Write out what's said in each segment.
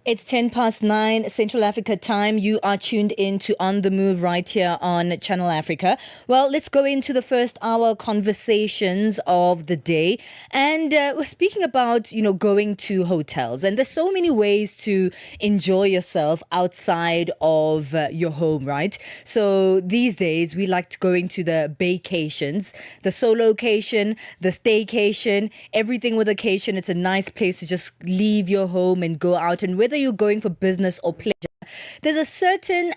It's 9:10 Central Africa time. You are tuned in to On the Move right here on Channel Africa. Well, let's go into the first hour conversations of the day. And we're speaking about, going to hotels. And there's so many ways to enjoy yourself outside of your home, right? So these days, we like to going to the vacations, the solo-cation, the staycation, everything with occasion. It's a nice place to just leave your home and go out. And whether you're going for business or pleasure, there's a certain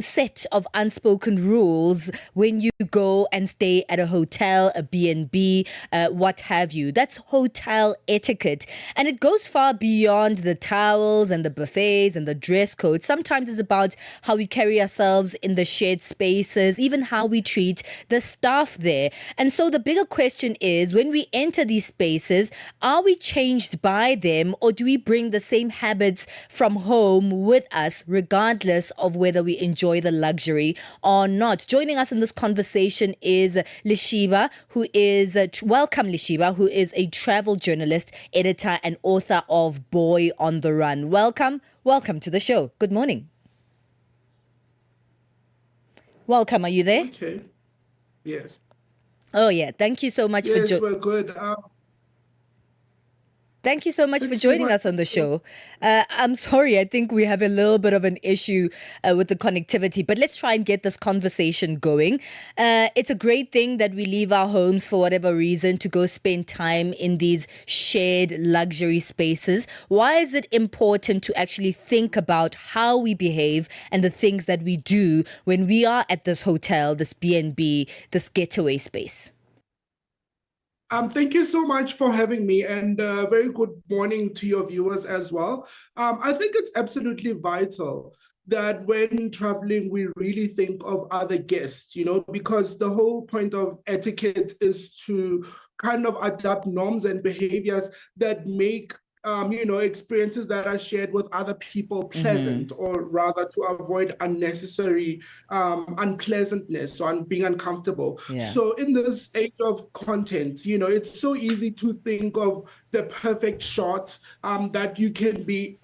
set of unspoken rules when you go and stay at a hotel, a B&B, what have you. That's hotel etiquette. And it goes far beyond the towels and the buffets and the dress code. Sometimes it's about how we carry ourselves in the shared spaces, even how we treat the staff there. And so the bigger question is, when we enter these spaces, are we changed by them, or do we bring the same habits from home with us, regardless of whether we enjoy the luxury or not? Joining us in this conversation is Leshivha, who is Welcome Leshivha, who is a travel journalist, editor, and author of Boy on the Run. Welcome to the show. Good morning. Welcome. Are you there? Okay. Yes. Oh yeah. Thank you so much Yes, we're good. Thank you so much for joining us on the show. I'm sorry, I think we have a little bit of an issue with the connectivity, but let's try and get this conversation going. It's a great thing that we leave our homes for whatever reason to go spend time in these shared luxury spaces. Why is it important to actually think about how we behave and the things that we do when we are at this hotel, this B&B, this getaway space? Thank you so much for having me, and very good morning to your viewers as well. I think it's absolutely vital that when traveling, we really think of other guests, because the whole point of etiquette is to kind of adapt norms and behaviors that make experiences that are shared with other people pleasant, or rather to avoid unnecessary unpleasantness or being uncomfortable. Yeah. So in this age of content, it's so easy to think of the perfect shot that you can be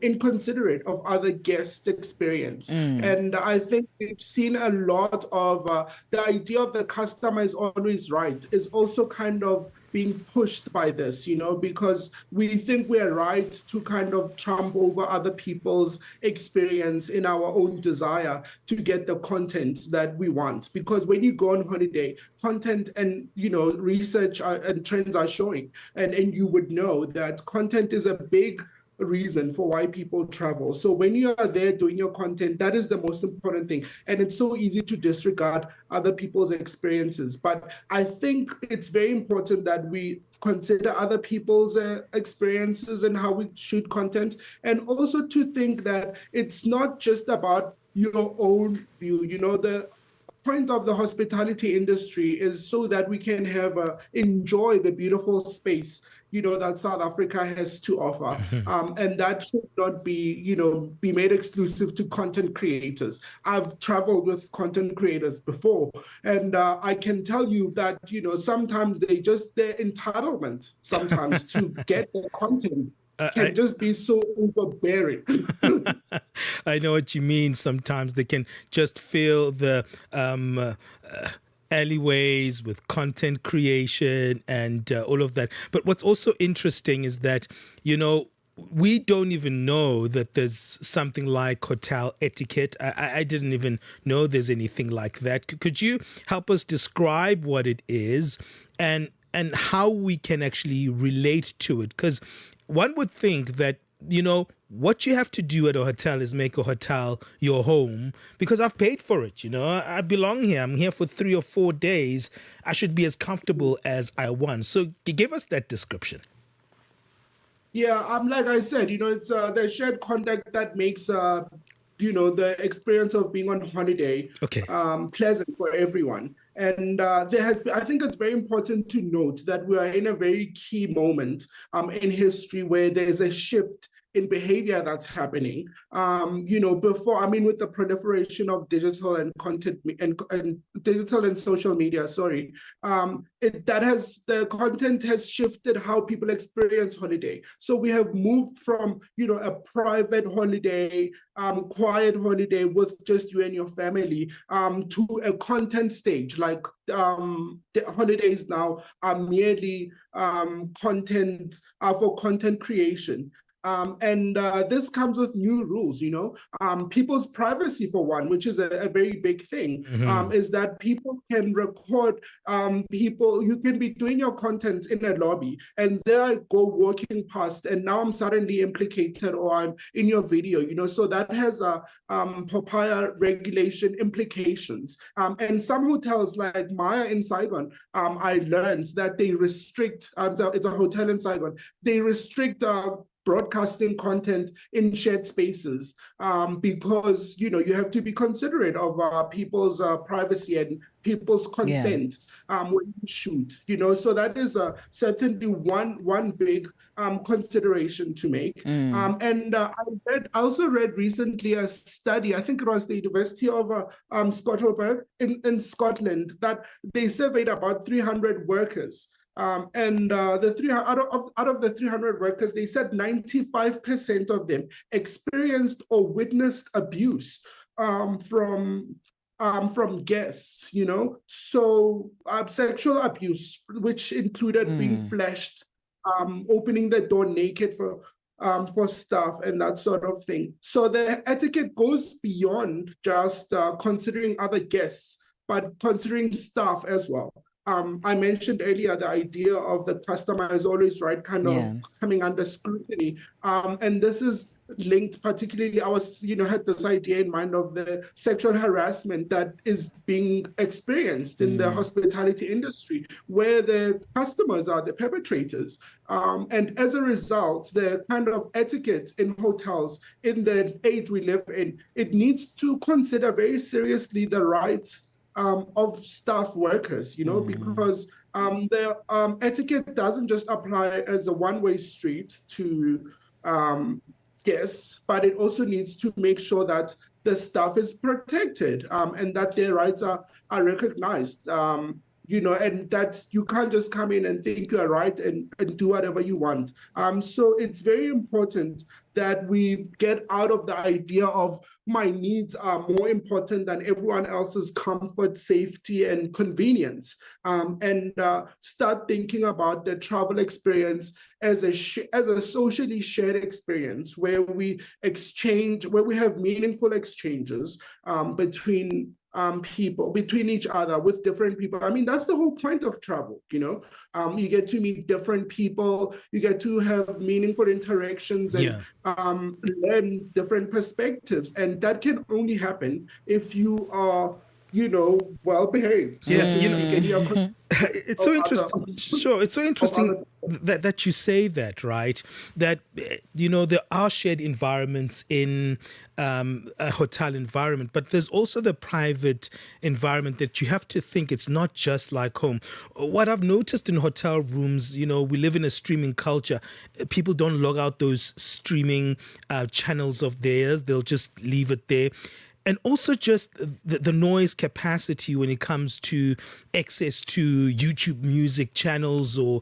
inconsiderate of other guests' experience. And I think we've seen a lot of the idea of the customer is always right is also kind of being pushed by this, because we think we're right to kind of trump over other people's experience in our own desire to get the content that we want. Because when you go on holiday, content and, research and trends are showing, and you would know that content is a big reason for why people travel. So when you are there doing your content, that is the most important thing. And it's so easy to disregard other people's experiences. But I think it's very important that we consider other people's experiences and how we shoot content, and also to think that it's not just about your own view. The point of the hospitality industry is so that we can have enjoy the beautiful space that South Africa has to offer. And that should not be, be made exclusive to content creators. I've traveled with content creators before, and I can tell you that, sometimes their entitlement sometimes to get the content can just be so overbearing. I know what you mean. Sometimes they can just feel the alleyways with content creation and all of that. But what's also interesting is that, we don't even know that there's something like hotel etiquette. I didn't even know there's anything like that. Could you help us describe what it is and how we can actually relate to it? Because one would think that, what you have to do at a hotel is make a hotel your home, because I've paid for it. I belong here. I'm here for 3 or 4 days. I should be as comfortable as I want. So give us that description. Yeah, like I said, it's the shared contact that makes the experience of being on holiday pleasant for everyone. And I think it's very important to note that we are in a very key moment in history where there's a shift in behavior that's happening. Before, I mean, with the proliferation of digital and content and digital and social media, the content has shifted how people experience holiday. So we have moved from, a private holiday, quiet holiday with just you and your family, to a content stage. Like the holidays now are merely content for content creation. This comes with new rules, people's privacy, for one, which is a very big thing, is that people can record you can be doing your content in a lobby and there I go walking past and now I'm suddenly implicated or I'm in your video, so that has papaya regulation implications. And some hotels like Maya in Saigon, I learned that they restrict, it's a hotel in Saigon, they restrict broadcasting content in shared spaces because you have to be considerate of people's privacy and people's consent when you shoot. So that is certainly one big consideration to make. And I also read recently a study, I think it was the University of Scotland in Scotland, that they surveyed about 300 workers. Out of the 300 workers, they said 95% of them experienced or witnessed abuse from guests, so sexual abuse, which included being flashed, opening the door naked for stuff and that sort of thing. So the etiquette goes beyond just considering other guests, but considering staff as well. I mentioned earlier the idea of the customer is always right, kind of coming under scrutiny. And this is linked particularly, I was, had this idea in mind of the sexual harassment that is being experienced in the hospitality industry, where the customers are the perpetrators. And as a result, the kind of etiquette in hotels in the age we live in, it needs to consider very seriously the rights of staff workers, because the etiquette doesn't just apply as a one-way street to guests, but it also needs to make sure that the staff is protected and that their rights are recognized. And that you can't just come in and think you are right and do whatever you want. So it's very important that we get out of the idea of my needs are more important than everyone else's comfort, safety, and convenience, and start thinking about the travel experience as a socially shared experience where we have meaningful exchanges between people, between each other, with different people. I mean, that's the whole point of travel, you get to meet different people, you get to have meaningful interactions and learn different perspectives. And that can only happen if you are, well behaved. It's so interesting. Sure, it's so interesting that you say that, right? That there are shared environments in a hotel environment, but there's also the private environment that you have to think it's not just like home. What I've noticed in hotel rooms, we live in a streaming culture. People don't log out those streaming channels of theirs; they'll just leave it there. And also just the noise capacity when it comes to access to YouTube music channels, or,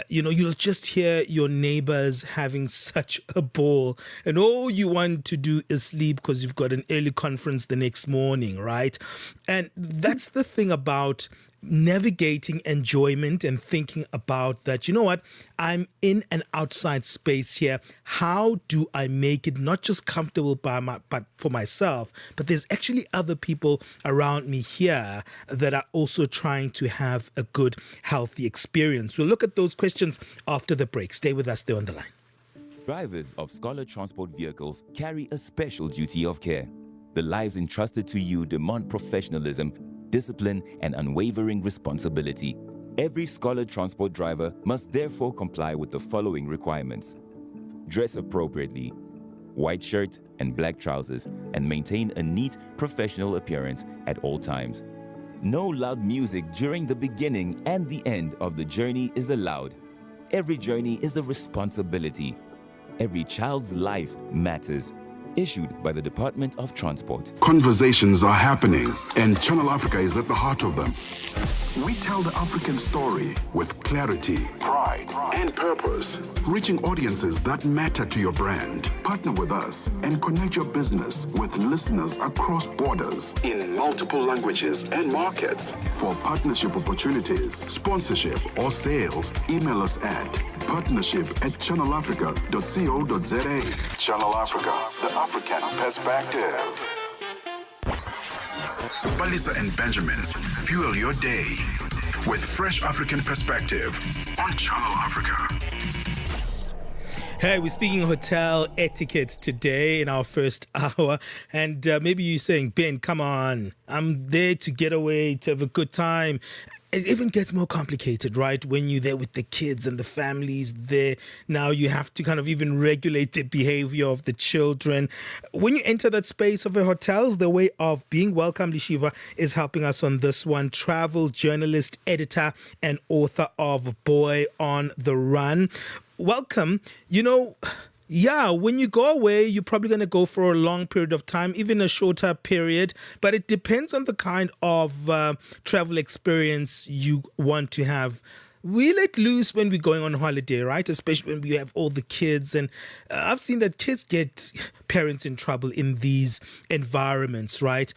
you'll just hear your neighbors having such a ball and all you want to do is sleep because you've got an early conference the next morning, right? And that's the thing about navigating enjoyment and thinking about that, I'm in an outside space here. How do I make it not just comfortable but for myself, but there's actually other people around me here that are also trying to have a good, healthy experience. We'll look at those questions after the break. Stay with us there on the line. Drivers of Scholar Transport vehicles carry a special duty of care. The lives entrusted to you demand professionalism, discipline, and unwavering responsibility. Every Scholar Transport driver must therefore comply with the following requirements. Dress appropriately, white shirt and black trousers, and maintain a neat, professional appearance at all times. No loud music during the beginning and the end of the journey is allowed. Every journey is a responsibility. Every child's life matters. Issued by the Department of Transport. Conversations are happening, and Channel Africa is at the heart of them. We tell the African story with clarity, pride, and purpose, reaching audiences that matter to your brand. Partner with us and connect your business with listeners across borders in multiple languages and markets. For partnership opportunities, sponsorship, or sales, email us at partnership@channelafrica.co.za. Channel Africa, the African perspective. Valisa and Benjamin, fuel your day with fresh African perspective on Channel Africa. Hey, we're speaking hotel etiquette today in our first hour. And maybe you're saying, Ben, come on, I'm there to get away, to have a good time. It even gets more complicated, right? When you're there with the kids and the families there. Now you have to kind of even regulate the behavior of the children. When you enter that space of a hotel's the way of being. Welcome Leshivha is helping us on this one. Travel journalist, editor, and author of Boy on the Run. Welcome. Yeah, when you go away, you're probably going to go for a long period of time, even a shorter period. But it depends on the kind of travel experience you want to have. We let loose when we're going on holiday, right? Especially when we have all the kids. And I've seen that kids get parents in trouble in these environments, right?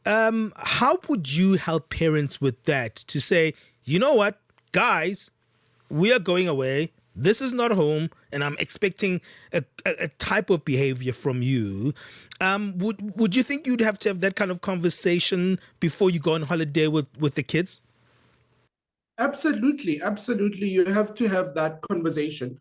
How would you help parents with that to say, you know what, guys, we are going away. This is not home, and I'm expecting a type of behavior from you. Would you think you'd have to have that kind of conversation before you go on holiday with the kids? Absolutely. You have to have that conversation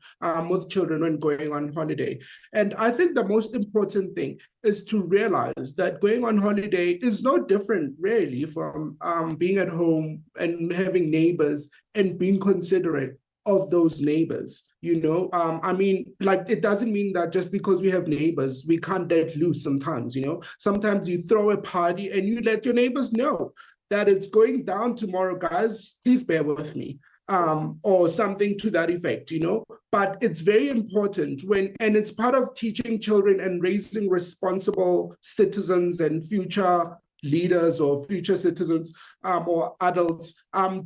with children when going on holiday. And I think the most important thing is to realize that going on holiday is no different, really, from being at home and having neighbors and being considerate of those neighbors. It doesn't mean that just because we have neighbors, we can't let loose sometimes. Sometimes you throw a party and you let your neighbors know that it's going down tomorrow, guys, please bear with me, or something to that effect, But it's very important and it's part of teaching children and raising responsible citizens and future leaders or future citizens or adults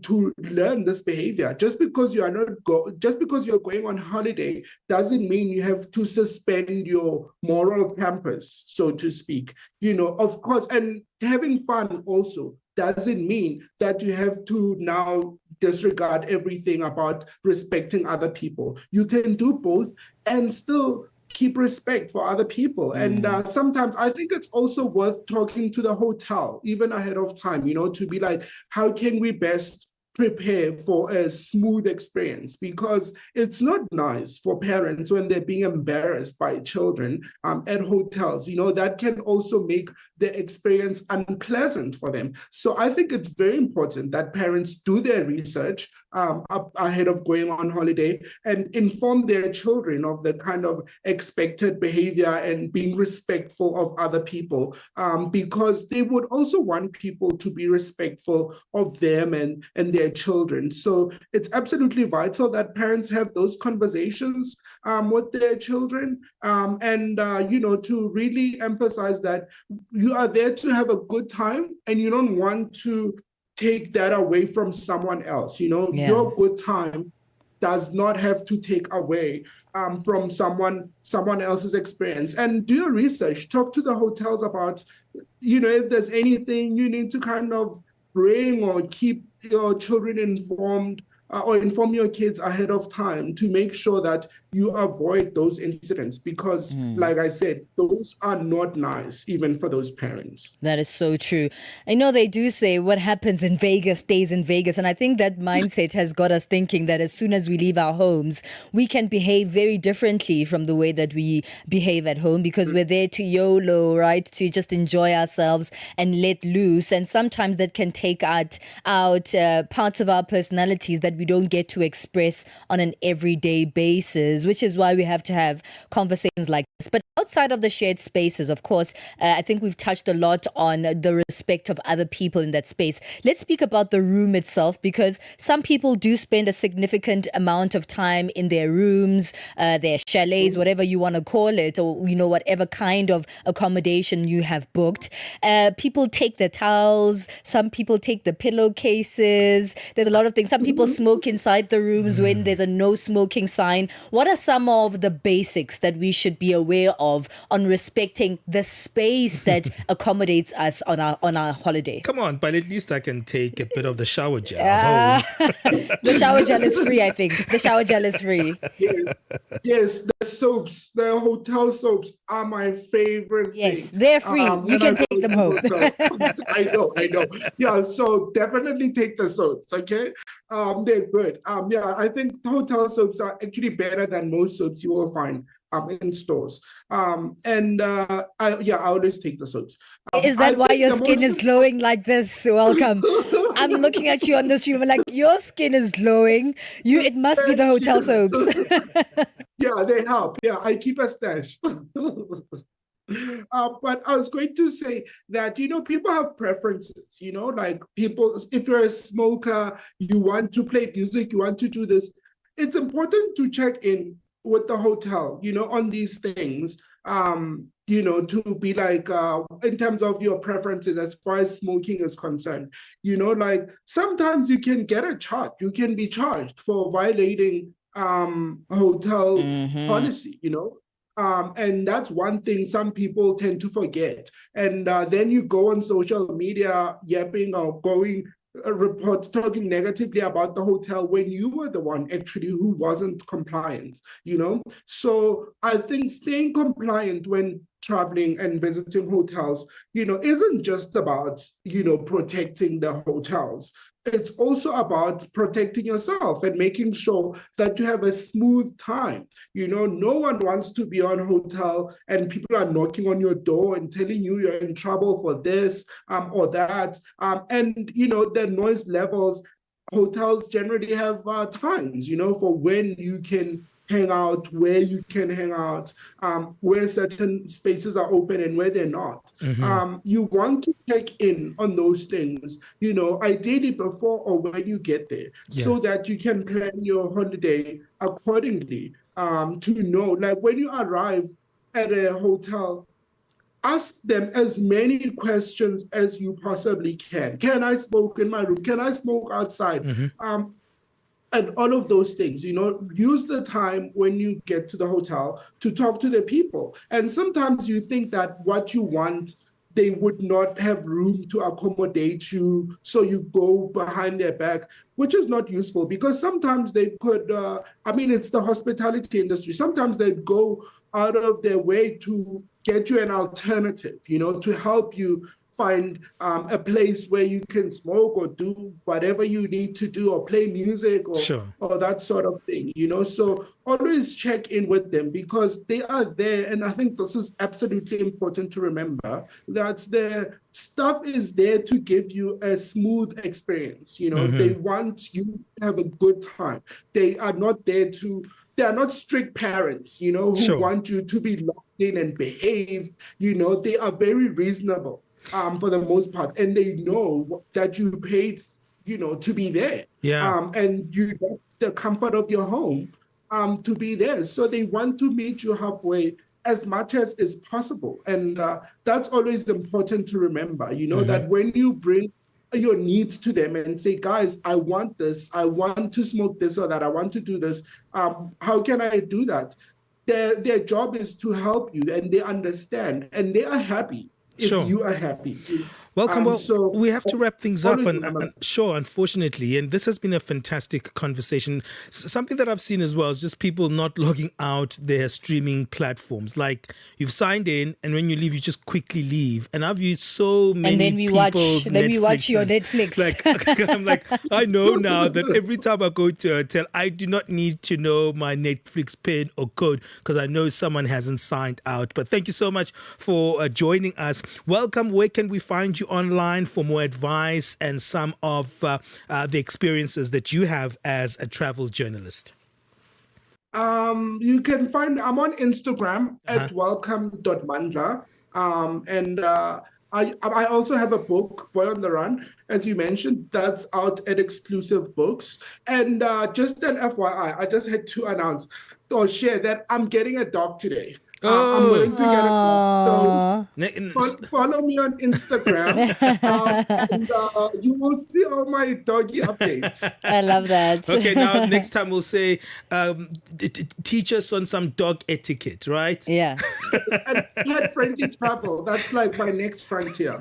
to learn this behavior. Just because you're going on holiday doesn't mean you have to suspend your moral campus, so to speak. Of course, and having fun also doesn't mean that you have to now disregard everything about respecting other people. You can do both and still keep respect for other people. And sometimes I think it's also worth talking to the hotel, even ahead of time, to be like, how can we best prepare for a smooth experience? Because it's not nice for parents when they're being embarrassed by children at hotels. That can also make the experience unpleasant for them. So I think it's very important that parents do their research ahead of going on holiday and inform their children of the kind of expected behavior and being respectful of other people, because they would also want people to be respectful of them and their children. So it's absolutely vital that parents have those conversations with their children, and to really emphasize that you are there to have a good time and you don't want to take that away from someone else. Your good time does not have to take away from someone else's experience. And do your research, talk to the hotels about, if there's anything you need to kind of bring or keep your children informed, or inform your kids ahead of time to make sure that you avoid those incidents, because like I said, those are not nice, even for those parents. That is so true. I know they do say what happens in Vegas stays in Vegas. And I think that mindset has got us thinking that as soon as we leave our homes, we can behave very differently from the way that we behave at home, because we're there to YOLO, right? To just enjoy ourselves and let loose. And sometimes that can take out parts of our personalities that we don't get to express on an everyday basis, which is why we have to have conversations like this. But outside of the shared spaces, of course, I think we've touched a lot on the respect of other people in that space. Let's speak about the room itself, because some people do spend a significant amount of time in their rooms, their chalets, whatever you want to call it, or, you know, whatever kind of accommodation you have booked. People take the towels, some people take the pillowcases. There's a lot of things. Some people smoke inside the rooms when there's a no smoking sign. What are some of the basics that we should be aware of on respecting the space that accommodates us on our holiday? Come on, but at least I can take a bit of the shower gel home. The shower gel is free, I think. The shower gel is free. Yes, the soaps, the hotel soaps are my favorite Yes, thing. they're free. You when can I take go them to home. hotels. I know. Yeah, so definitely take the soaps, okay? They're good. Yeah, I think hotel soaps are actually better than most soaps you will find in stores. I always take the soaps. Is that why your skin is glowing like this? Welcome. I'm looking at you on the stream. I'm like, your skin is glowing. It must be the hotel soaps. Yeah, they help. Yeah, I keep a stash. But I was going to say that, people have preferences, like people, if you're a smoker, you want to play music, you want to do this. It's important to check in with the hotel, on these things, to be like, in terms of your preferences as far as smoking is concerned, like sometimes you can get a charge, you can be charged for violating hotel policy, and that's one thing some people tend to forget. And then you go on social media yapping or going reports talking negatively about the hotel when you were the one actually who wasn't compliant, So I think staying compliant when traveling and visiting hotels, isn't just about, protecting the hotels. It's also about protecting yourself and making sure that you have a smooth time. No one wants to be on a hotel and people are knocking on your door and telling you you're in trouble for this or that. The noise levels, hotels generally have times, for when you can hang out, where you can hang out, where certain spaces are open and where they're not. You want to check in on those things, ideally before or when you get there, so that you can plan your holiday accordingly. To know, like when you arrive at a hotel, ask them as many questions as you possibly can. Can I smoke in my room? Can I smoke outside? And all of those things, use the time when you get to the hotel to talk to the people. And sometimes you think that what you want, they would not have room to accommodate you, so you go behind their back, which is not useful, because sometimes they could, it's the hospitality industry. Sometimes they go out of their way to get you an alternative, to help you find a place where you can smoke or do whatever you need to do, or play music or that sort of thing, So always check in with them, because they are there. And I think this is absolutely important to remember, that the stuff is there to give you a smooth experience. They want you to have a good time. They are not there to... They are not strict parents, who want you to be locked in and behave. They are very reasonable. For the most part, and they know that you paid, to be there. And you get the comfort of your home to be there. So they want to meet you halfway as much as is possible. And that's always important to remember, that when you bring your needs to them and say, guys, I want this, I want to smoke this or that, I want to do this, how can I do that? Their job is to help you, and they understand, and they are happy if you are happy. Welcome. So we have to wrap things up, unfortunately. And this has been a fantastic conversation. Something that I've seen as well is just people not logging out their streaming platforms. Like, you've signed in, and when you leave, you just quickly leave. And I've used so many and then we watch your Netflix. Like, I'm like, I know now that every time I go to a hotel, I do not need to know my Netflix PIN or code, because I know someone hasn't signed out. But thank you so much for joining us. Welcome. Where can we find you online for more advice and some of the experiences that you have as a travel journalist? You can find, I'm on Instagram at welcome.mandla. I also have a book, Boy on the Run, as you mentioned, that's out at Exclusive Books. And just an FYI, I just had to announce or share that I'm getting a dog today. I'm going to get a dog. So follow me on Instagram, and you will see all my doggy updates. I love that. Okay, now next time we'll say, teach us on some dog etiquette, right? Yeah. And pet-friendly travel, that's like my next frontier.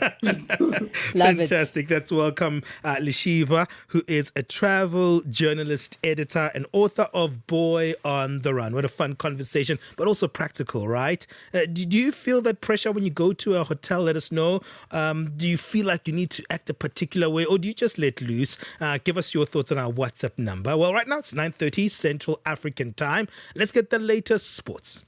Fantastic. That's Welcome Leshivha, who is a travel journalist, editor, and author of Boy on the Run. What a fun conversation, but also practical, right? Do you feel that pressure when you go to a hotel? Let us know. Do you feel like you need to act a particular way, or do you just let loose? Give us your thoughts on our WhatsApp number. Well, right now it's 9:30 Central African time. Let's get the latest sports.